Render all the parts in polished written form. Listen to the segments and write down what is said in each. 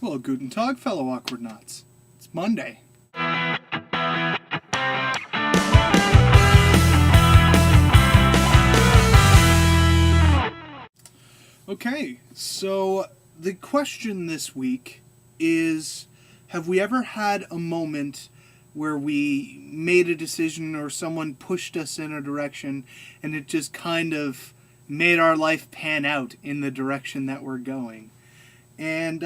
Well, guten Tag, fellow awkward knots. It's Monday. Okay, so the question this week is, have we ever had a moment where we made a decision or someone pushed us in a direction and it just kind of made our life pan out in the direction that we're going? And,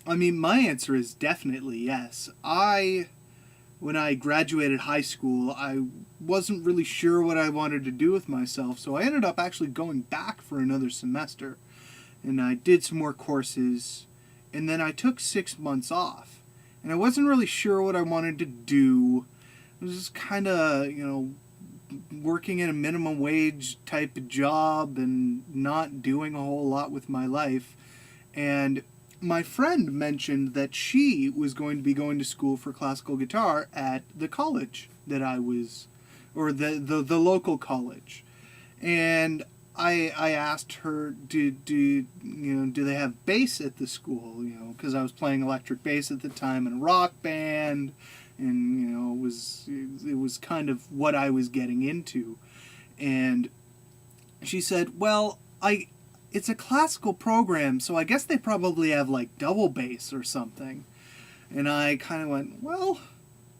my answer is definitely yes. When I graduated high school, I wasn't really sure what I wanted to do with myself, so I ended up actually going back for another semester. And I did some more courses, and then I took 6 months off. And I wasn't really sure what I wanted to do. I was just kind of, working in a minimum wage type of job and not doing a whole lot with my life. And my friend mentioned that she was going to be going to school for classical guitar at the college that I was, or the local college. And I asked her, do they have bass at the school? Because I was playing electric bass at the time in a rock band, and it was kind of what I was getting into. And she said, well, it's a classical program, so I guess they probably have like double bass or something. And I kind of went, well,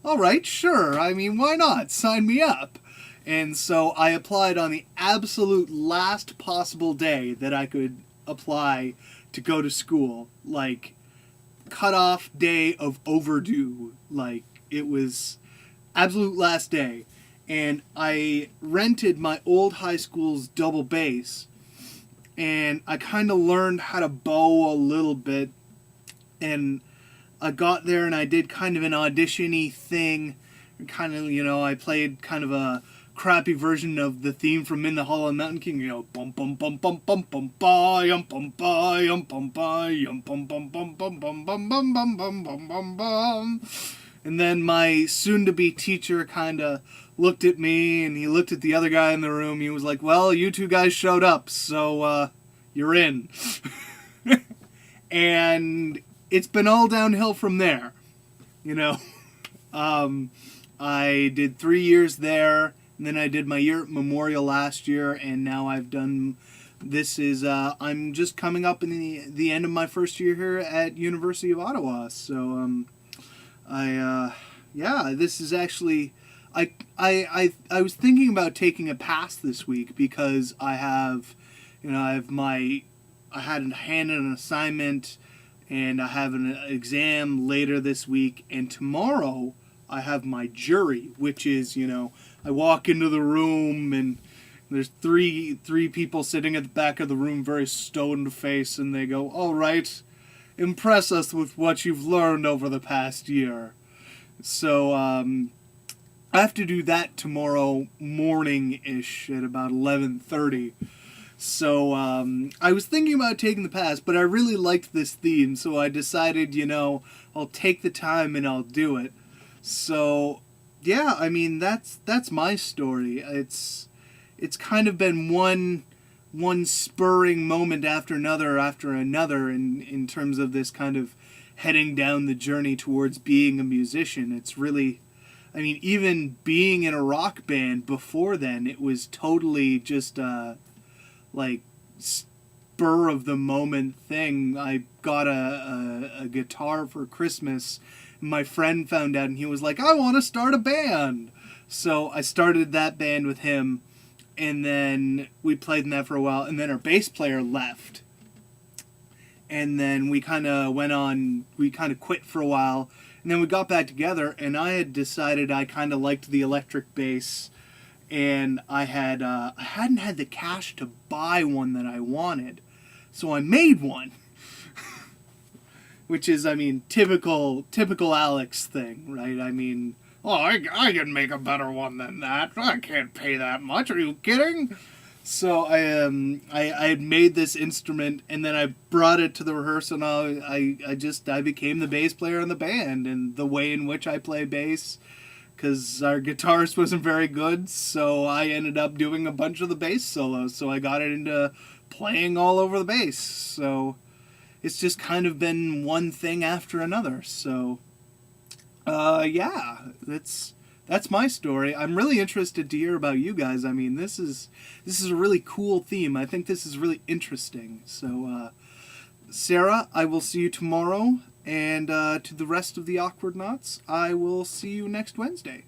all right, sure. Why not? Sign me up. And so I applied on the absolute last possible day that I could apply to go to school. Like, cutoff day of overdue. Like, it was absolute last day. And I rented my old high school's double bass. And I kind of learned how to bow a little bit. And I got there and I did kind of an audition-y thing. Kind of, I played kind of a crappy version of the theme from In the Hollow Mountain King, bum bum bum bum bum bum ba yum bum ba yum bum ba yum bum bum bum bum bum bum bum bum bum bum bum bum. And then my soon-to-be teacher kind of looked at me, and he looked at the other guy in the room. He was like, well, you two guys showed up, so you're in. And it's been all downhill from there, I did 3 years there, and then I did my year at Memorial last year, and now I'm just coming up in the end of my first year here at University of Ottawa. So, this is actually, I was thinking about taking a pass this week because I had to hand in an assignment, and I have an exam later this week, and tomorrow I have my jury, which is, I walk into the room and there's three people sitting at the back of the room, very stone-faced, and they go, all right, impress us with what you've learned over the past year. So, I have to do that tomorrow morning-ish at about 11:30. So, I was thinking about taking the pass, but I really liked this theme, so I decided, I'll take the time and I'll do it. So, yeah, that's my story. It's kind of been one spurring moment after another in terms of this kind of heading down the journey towards being a musician. It's really, even being in a rock band before then, it was totally just like spur of the moment thing. I got a guitar for Christmas. My friend found out and he was like, I want to start a band. So I started that band with him, and then we played in that for a while, and then our bass player left. And then we kind of quit for a while, and then we got back together, and I had decided I kind of liked the electric bass, and I hadn't had the cash to buy one that I wanted, so I made one. Which is, typical Alex thing, right? I can make a better one than that. I can't pay that much. Are you kidding? So I had made this instrument, and then I brought it to the rehearsal, and I became the bass player in the band, and the way in which I play bass, because our guitarist wasn't very good, so I ended up doing a bunch of the bass solos, so I got it into playing all over the bass. So it's just kind of been one thing after another. So, yeah, that's my story. I'm really interested to hear about you guys. I mean, this is a really cool theme. I think this is really interesting. So, Sarah, I will see you tomorrow, and to the rest of the Awkward Knots, I will see you next Wednesday.